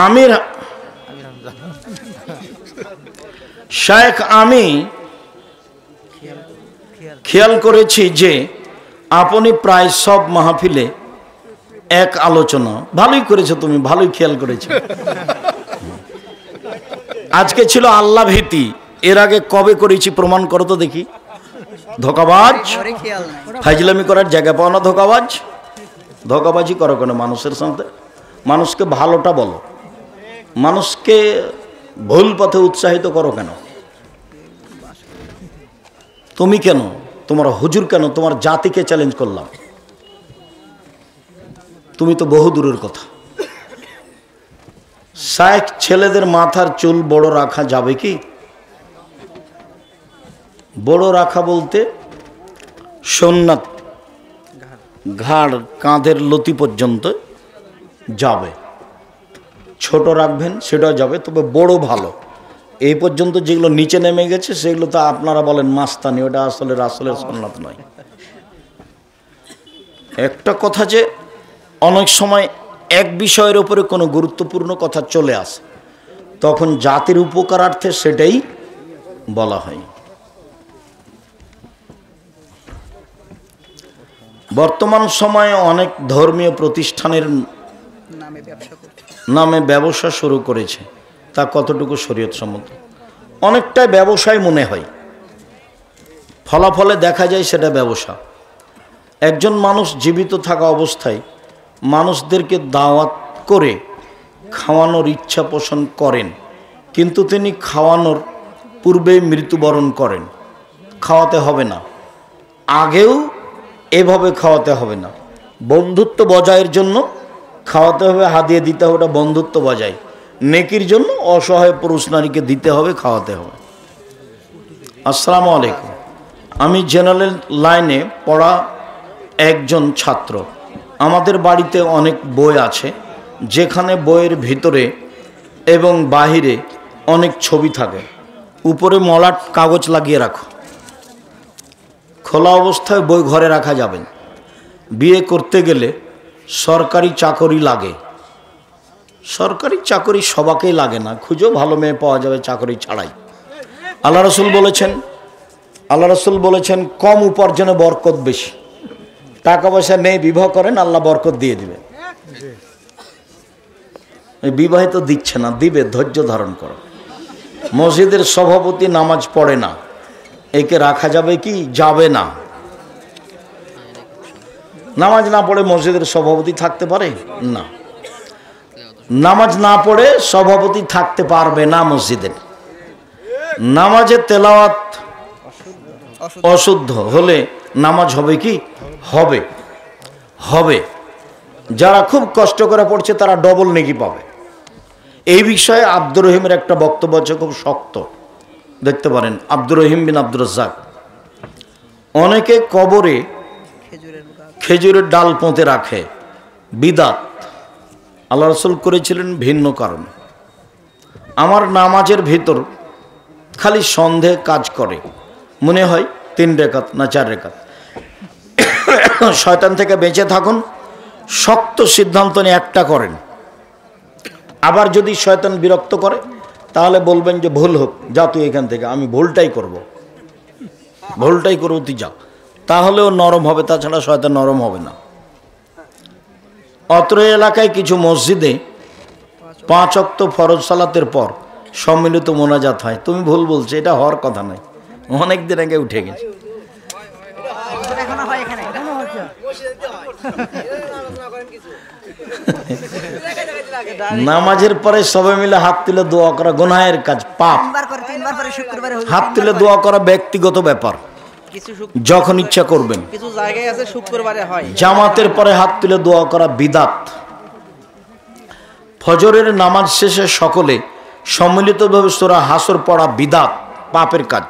আমির শেখ আমি খেয়াল করেছি যে আপনি প্রায় সব মাহফিলে এক আলোচনা। ভালোই করেছো তুমি, ভালোই খেয়াল করেছো। আজকে ছিল আল্লাহ ভীতি, এর আগে কবে করেছি প্রমাণ করো তো দেখি। ধোকাবাজ, ফাইজলামি করার জায়গা পাও না, ধোকাবাজ। ধোকাবাজি করো কেন মানুষের সাথে? মানুষকে ভালোটা বলো, মানুষকে ভুল পথে উৎসাহিত করো কেন? তুমি কেন, তোমার হুজুর কেন, তোমার জাতিকে চ্যালেঞ্জ করলাম। তুমি তো বহু দূরের কথা। শায়েখ ছেলেদের মাথার চুল বড় রাখা যাবে কি? বড় রাখা বলতে সুন্নাত, ঘাড় কাঁধের লতি পর্যন্ত যাবে। ছোট রাখবেন সেটা যাবে, তবে বড় ভালো। এই পর্যন্ত যেগুলো নিচে নেমে গেছে সেগুলো তো আপনারা বলেন মাস্তানি, ওটা আসলে রাসূলের সুন্নাত নয়। একটা কথা যে অনেক সময় এক বিষয়ের উপরে কোনো গুরুত্বপূর্ণ কথা চলে আসে, তখন জাতির উপকারার্থে সেটাই বলা হয়। বর্তমান সময়ে অনেক ধর্মীয় প্রতিষ্ঠানের নামে ব্যবসা শুরু করেছে, তা কতটুকু শরীয়ত সম্মত? অনেকটাই ব্যবসায় মনে হয়, ফলাফলে দেখা যায় সেটা ব্যবসা। একজন মানুষ জীবিত থাকা অবস্থায় মানুষদেরকে দাওয়াত করে খাওয়ানোর ইচ্ছা পোষণ করেন, কিন্তু তিনি খাওয়ানোর পূর্বেই মৃত্যুবরণ করেন। খাওয়াতে হবে না, আগেও এভাবে খাওয়াতে হবে না। বন্ধুত্ব বজায়ের জন্য খাওয়াতে হবে, হাদিয়া দিতে হবে, ওটা বন্ধুত্ব বজায়। নেকির জন্য অসহায় পুরুষ নারীকে দিতে হবে, খাওয়াতে হবে। আসসালামু আলাইকুম। আমি জেনারেল লাইনে পড়া একজন ছাত্র। আমাদের বাড়িতে অনেক বই আছে, যেখানে বইয়ের ভিতরে এবং বাহিরে অনেক ছবি থাকে। উপরে মলাট কাগজ লাগিয়ে রাখো, খোলা অবস্থায় বই ঘরে রাখা যাবে না। বিয়ে করতে গেলে সরকারি চাকরি লাগে। সরকারি চাকরি সবাকেই লাগে না, খুঁজো ভালো মেয়ে পাওয়া যাবে চাকরি ছাড়াই। আল্লাহ রসুল বলেছেন কম উপার্জনে বরকত বেশি। টাকা পয়সা নেই, বিবাহ করেন, আল্লাহ বরকত দিয়ে দিবে। বিবাহিত দিচ্ছে না, দিবে, ধৈর্য ধারণ করো। মসজিদের সভাপতি নামাজ পড়ে না, একে রাখা যাবে কি? যাবে না। নামাজ না পড়ে মসজিদের সভাপতি থাকতে পারে না। নামাজ না পড়ে সভাপতি থাকতে পারবে না মসজিদের। নামাজে তেলাওয়াত অশুদ্ধ হলে নামাজ হবে কি? হবে, হবে। যারা খুব কষ্ট করে পড়ছে তারা ডবল নেকি পাবে। এই বিষয়ে আব্দুর রহিমের একটা বক্তব্য আছে, খুব শক্ত, দেখতে পারেন। আব্দুর রহিম বিন আব্দুর রাজ্জাক। অনেকে কবরে খেজুরের ডাল পুঁতে রাখে, বিদাত। আল্লাহ রসুল করেছিলেন ভিন্ন কারণ। আমার নামাজের ভিতর খালি সন্দেহ কাজ করে, মনে হয় 3 রেকাত না 4 রেকাত। শয়তান থেকে বেঁচে থাকুন, শক্ত সিদ্ধান্ত নিয়ে একটা করেন। আবার যদি শয়তান বিরক্ত করে তাহলে বলবেন যে ভুল হোক, যা তুই এখান থেকে, আমি ভুলটাই করব, ভুলটাই করবো, তুই যা। তাহলেও নরম হবে, তাছাড়া শয়তান নরম হবে না। অত্র এলাকায় কিছু মসজিদে 5 ওয়াক্ত ফরজ সালাতের পর সম্মিলিত মোনাজাত হয়। তুমি ভুল বলছো, এটা হওয়ার কথা নয়, অনেকদিন আগে উঠে গেছে। নামাজের পরে সবাই মিলে হাত তুলে দোয়া করা গুনাহের কাজ, পাপ। হাত তুলে দোয়া করা ব্যক্তিগত ব্যাপার, যখন ইচ্ছা করবেন। কিছু জায়গায় আছে শুক্রবারে হয়। জামাতের পরে হাত তুলে দোয়া করা বিদাত। ফজরের নামাজ শেষে সকলে সম্মিলিতভাবে সূরা হাসর পড়া বিদাত, পাপের কাজ।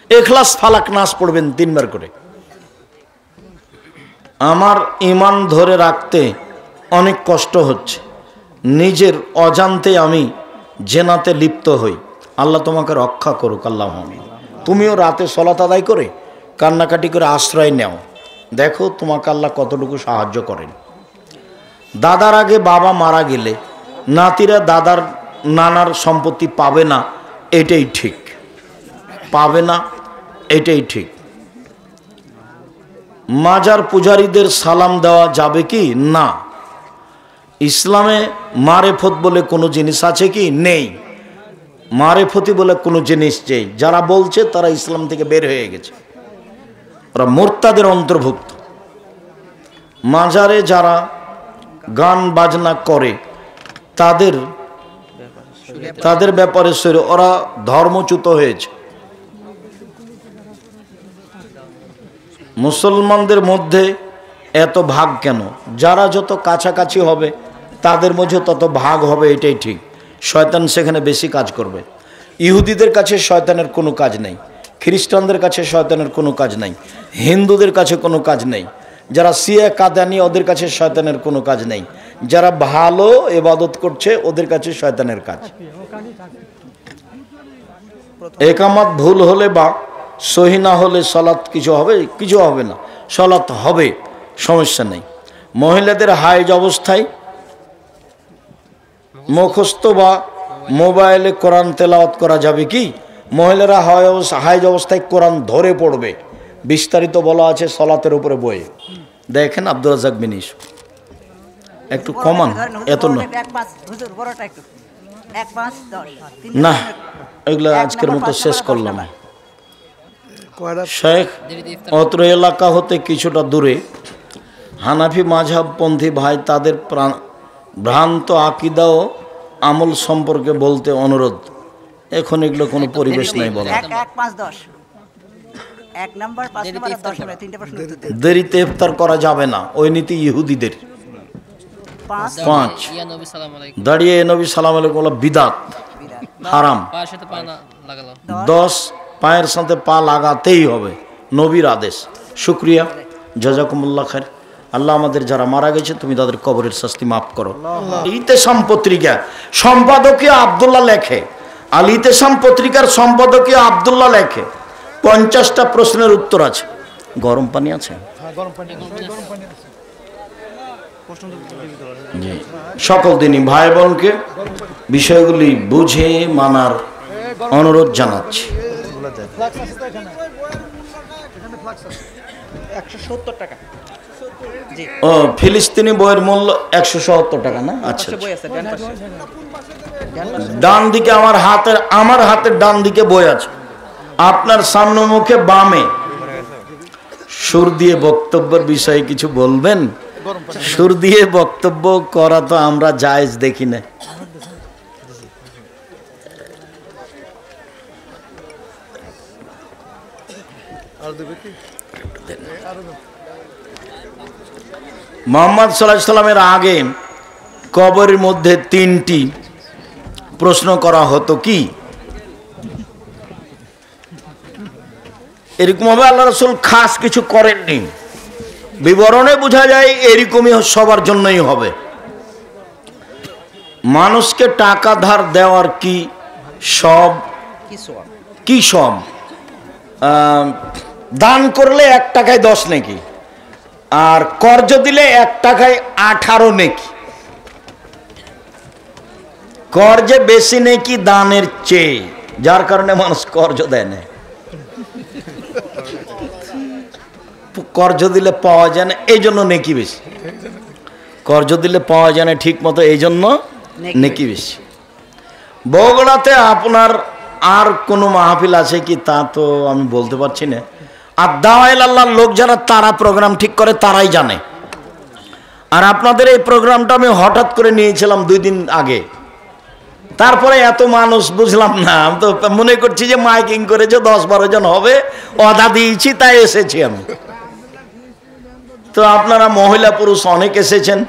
ইখলাস, ফালাক, নাস পড়বেন 3 বার করে। আমার ঈমান ধরে রাখতে অনেক কষ্ট হচ্ছে, নিজের অজান্তে আমি জেনাতে লিপ্ত হই। আল্লাহ তোমাকে রক্ষা করুক, আল্লাহ। তুমিও রাতে সলাত আদায় করে কান্নাকাটি করে আশ্রয় নেও, দেখো তোমাকে আল্লাহ কতটুকু সাহায্য করেন। দাদার আগে বাবা মারা গেলে নাতিরা দাদার নানার সম্পত্তি পাবে না, এটাই ঠিক, পাবে না এটাই ঠিক। মাজার পূজারীদের সালাম দেওয়া যাবে কি? না। ইসলামে মারেফত বলে কোনো জিনিস আছে কি? নেই। মারেফতি বলে কোনো জিনিস নেই। যারা বলছে তারা ইসলাম থেকে বের হয়ে গেছে, ওরা মুরতাদের অন্তর্ভুক্ত। মাজারে যারা গান বাজনা করে তাদের ব্যাপারে ওরা ধর্মচ্যুত হয়েছে। মুসলমানদের মধ্যে এত ভাগ কেন? যারা যত কাছাকাছি হবে তাদের মধ্যে তত ভাগ হবে, এটাই ঠিক। শয়তান সেখানে বেশি কাজ করবে। ইহুদিদের কাছে শয়তানের কোনো কাজ নেই, খ্রিস্টানদের কাছে শয়তানের কোনো কাজ নেই, হিন্দুদের কাছে কোনো কাজ নেই, যারা সিয়া কাদানি ওদের কাছে শয়তানের কোনো কাজ নেই, যারা ভালো ইবাদত করছে ওদের কাছে শয়তানের কাজ। একামত ভুল হলে বা সহি না হলে সালাত কিছু হবে? কিছু হবে না, সালাত হবে, সমস্যা নেই। মহিলাদের হাইজ অবস্থায় মুখস্থ বা মোবাইলে কোরআন তেলাওয়াত করা যাবে কি? মহিলারা হাইজ অবস্থায় কোরআন ধরে পড়বে, বিস্তারিত বলা আছে সালাতের উপরে বইয়ে। দেখেন আব্দুর রাজ্জাক বিন ইউসুফ, একটু কমান, এত না না, এগুলো আজকের মতো শেষ করলাম। শেখ অত্র এলাকা হতে কিছুটা দূরে হানাফি মাযহাবপন্থী ভাই তাদের ভ্রান্ত আকীদা ও আমল সম্পর্কে বলতে অনুরোধ। এখন এগুলো কোনো পরিবেশ নাই বলা। দেরিতে ইফতার করা যাবে না, ওই নীতি ইহুদিদের। 5 দাঁড়িয়ে নবী সালাম আলাইকুম বলা বিদাত, হারাম। 10 পায়ের সাথে পা লাগাতেই হবে, নবীর আদেশ। শুকরিয়া, জাযাকুমুল্লাহ খায়র। আল্লাহ আমাদের যারা মারা গেছে তুমি তাদের কবরের শাস্তি মাফ করো। ইতেসাম পত্রিকা সম্পাদকীয় আব্দুল্লাহ লেখে, আল ইতেসাম পত্রিকার সম্পাদকীয় আব্দুল্লাহ লেখে 50টা প্রশ্নের উত্তর আছে। গরম পানি আছে? সকল দিনই ভাই বোনকে বিষয়গুলি বুঝে মানার অনুরোধ জানাচ্ছি। 170 টাকা। ও ফিলিস্তিনি বইয়ের মূল্য 170 টাকা না? আচ্ছা, ডান দিকে আমার হাতের ডান দিকে বই আছে, আপনার সামনে মুখে বামে। সুর দিয়ে বক্তব্যের বিষয়ে কিছু বলবেন? সুর দিয়ে বক্তব্য করা তো আমরা জায়েজ দেখি না। মুহাম্মদ সাল্লাল্লাহু আলাইহি সাল্লামের আগে কবরের মধ্যে 3টি প্রশ্ন করা হতো কি? এরকম ভাবে আল্লাহ রাসূল খাস কিছু করেননি, বিবরণে বোঝা যায় এরকমই সবার জন্যই হবে। মানুষকে টাকা ধার দেওয়ার কি সব দান করলে 1 টাকায় 10 নেকি, আর কর্জ দিলে 1 টাকায় 18 নেকি। কর্জে বেশি নেকি দানের চেয়ে, যার কারণে মানুষ কর্জ দেয় না। কর্জ দিলে পাওয়া যায় না, এই জন্য নেকি বেশি। কর্জ দিলে পাওয়া যায় না ঠিক মতো, এই জন্য নেকি বেশি। বগুড়াতে আপনার আর কোনো মাহফিল আছে কি তা তো আমি বলতে পারছি না। আর দাওয়াইল আল্লাহর লোক যারা তারা প্রোগ্রাম ঠিক করে তারাই জানে। আর আপনাদের এই প্রোগ্রামটা আমি হঠাৎ করে নিয়েছিলাম 2 দিন আগে, তারপরে এত মানুষ বুঝলাম না। আমি তো মনে করছি যে মাইকিং করেছে 10-12 জন হবে, অদা দিয়েছি তাই এসেছি আমি। তো আপনারা মহিলা পুরুষ অনেক এসেছেন,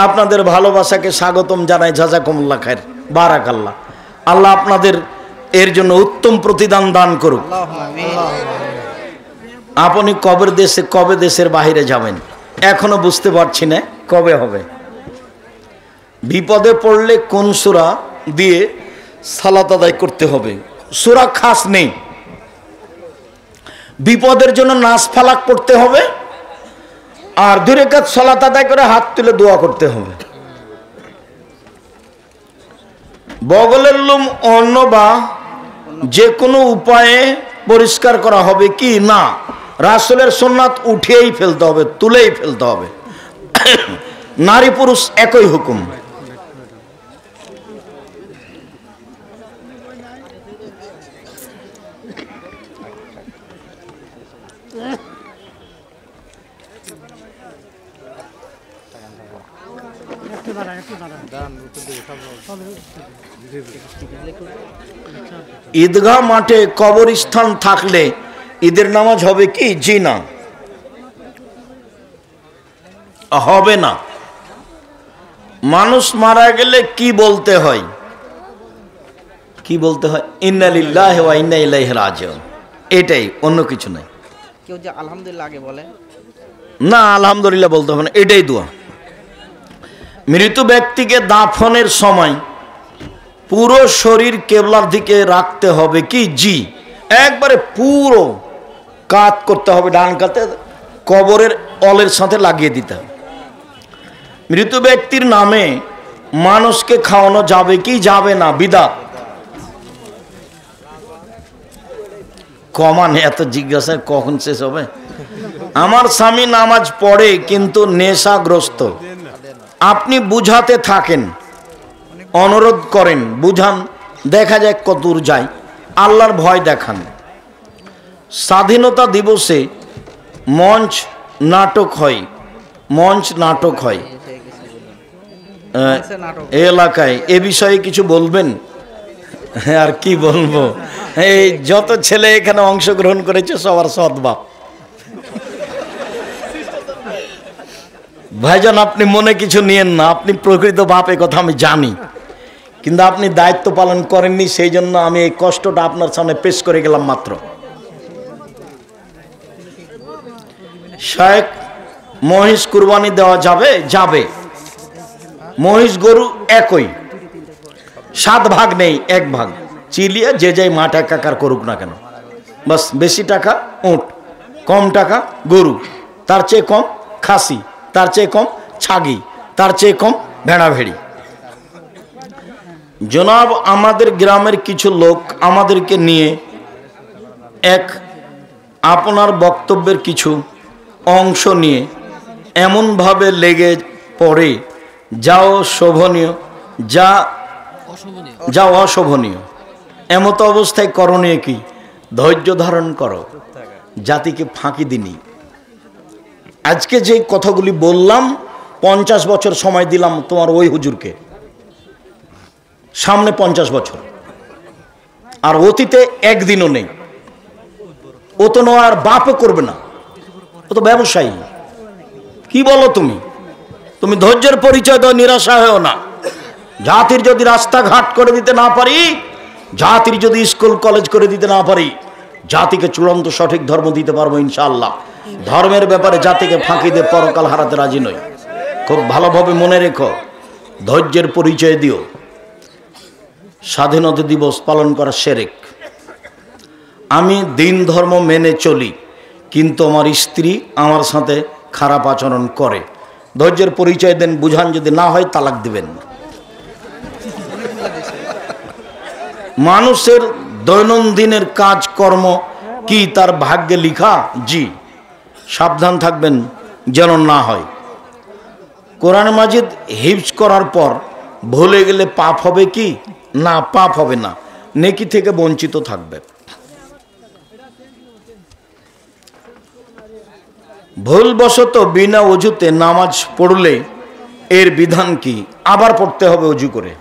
আপনাদের ভালোবাসাকে স্বাগতম জানাই। জাযাকুমুল্লাহ খায়র, বারাকাল্লাহ। আল্লাহ আপনাদের এর জন্য উত্তম প্রতিদান দান করুক। আপনি কবে দেশের বাইরে যাবেন এখনো বুঝতে পারছি না, কবে হবে। বিপদে পড়লে কোন সূরা দিয়ে সালাত আদায় করতে হবে? সূরা খাস নেই, বিপদের জন্য নাস ফালাক পড়তে হবে, আর 2 রাকাত সালাত আদায় করে হাত তুলে দোয়া করতে হবে। বগলের লোম অন্য বা যে কোনো উপায়ে পরিষ্কার করা হবে কি না, রাসূলের সুন্নাত উঠিয়েই ফেলতে হবে, তুলেই ফেলতে হবে। নারী পুরুষ একই হুকুম। ঈদগাহ মাঠে কবরস্থান থাকলে ঈদের নামাজ হবে কি? জি না, হবে না। মানুষ মারা গেলে কি বলতে হয়? কি বলতে হয়? ইন্না লিল্লাহি ওয়া ইন্না ইলাইহি রাজিউন, এটাই, অন্য কিছু নাই। কেউ যে আলহামদুলিল্লাহ আগে বলে না, আলহামদুলিল্লাহ বলতে হবে না, এটাই দোয়া। মৃত ব্যক্তিকে দাফনের সময় পুরো শরীর কেবলার দিকে রাখতে হবে কি? জি, একবারে পুরো কাত করতে হবে, ডান কাতে কবরের অলের সাথে লাগিয়ে দিতে হবে। মৃত ব্যক্তির নামে মানুষকে খাওয়ানো যাবে কি যাবে না? বিদআত। কমান, এত জিজ্ঞাসা কখন শেষ হবে? আমার স্বামী নামাজ পড়ে কিন্তু নেশাগ্রস্ত, আপনি বুঝাতে থাকেন, অনুরোধ করেন, বুঝান, দেখা যায় কত দূর যায়, আল্লাহর ভয় দেখান। স্বাধীনতা দিবসে মঞ্চ নাটক হয়, মঞ্চ নাটক হয় এই এলাকায়, এ বিষয়ে কিছু বলবেন? আর কি বলবো, এই যত ছেলে এখানে অংশগ্রহণ করেছে সবার সৎবাপ। ভাইজান, আপনি মনে কিছু নিয়েন না, আপনি প্রকৃত বাপ, এ কথা আমি জানি, কিন্তু আপনি দায়িত্ব পালন করেননি, সেই জন্য আমি এই কষ্টটা আপনার সামনে পেশ করে গেলাম মাত্র। শেখ, মহিষ কুরবানি দেওয়া যাবে? যাবে। মহিষ গরু একই, 7 ভাগ নেই, 1 ভাগ চিলিয়ে যে যাই মাঠ একাকার করুক না কেন, বাস। বেশি টাকা উট, কম টাকা গরু, তার চেয়ে কম খাসি, তার চেয়ে কম ছাগি, তার চেয়ে কম ভেড়া ভেড়ি। জনাব, আমাদের গ্রামের কিছু লোক আমাদেরকে নিয়ে আপনার বক্তব্যের কিছু অংশ নিয়ে এমনভাবে লেগে পড়ে যাও শোভনীয়, যা অশোভনীয়। এমতো অবস্থায় করণীয় কি? ধৈর্য ধারণ করো, জাতিকে ফাঁকি দিনি। আজকে যে কথাগুলি বললাম, 50 বছর সময় দিলাম তোমার ওই হুজুরকে, সামনে 50 বছর, আর অতীতে একদিনও নেই। ও তো আর বাপও করবে না, ও তো ব্যবসায়ী। কি বলো তুমি? তুমি ধৈর্যের পরিচয় দাও, নিরাশা হও না। জাতির যদি রাস্তাঘাট করে দিতে না পারি, জাতির যদি স্কুল কলেজ করে দিতে না পারি, জাতিকে চূড়ান্ত সঠিক ধর্ম দিতে পারবো ইনশাআল্লাহ। ধর্মের ব্যাপারে জাতিকে ফাঁকি দিয়ে পরকাল হারাতে রাজি নই। খুব ভালোভাবে মনে রেখো, ধৈর্যের পরিচয় দিও। স্বাধীনতা দিবস পালন করা শিরক। আমি দিন ধর্ম মেনে চলি, কিন্তু আমার স্ত্রী আমার সাথে খারাপ আচরণ করে। ধৈর্যের পরিচয় দেন, বুঝান, যদি না হয় তালাক দিবেন। মানুষের দৈনন্দিনের কাজকর্ম কি তার ভাগ্যে লিখা? জি, সাবধান থাকবেন যেন না হয়। কোরআন মাজিদ হিফজ করার পর ভুলে গেলে পাপ হবে কি? না, পাপ হবে না, নেকি থেকে বঞ্চিত থাকবে। ভুলবশত বিনা অজুতে নামাজ পড়লে এর বিধান কি? আবার পড়তে হবে অজু করে।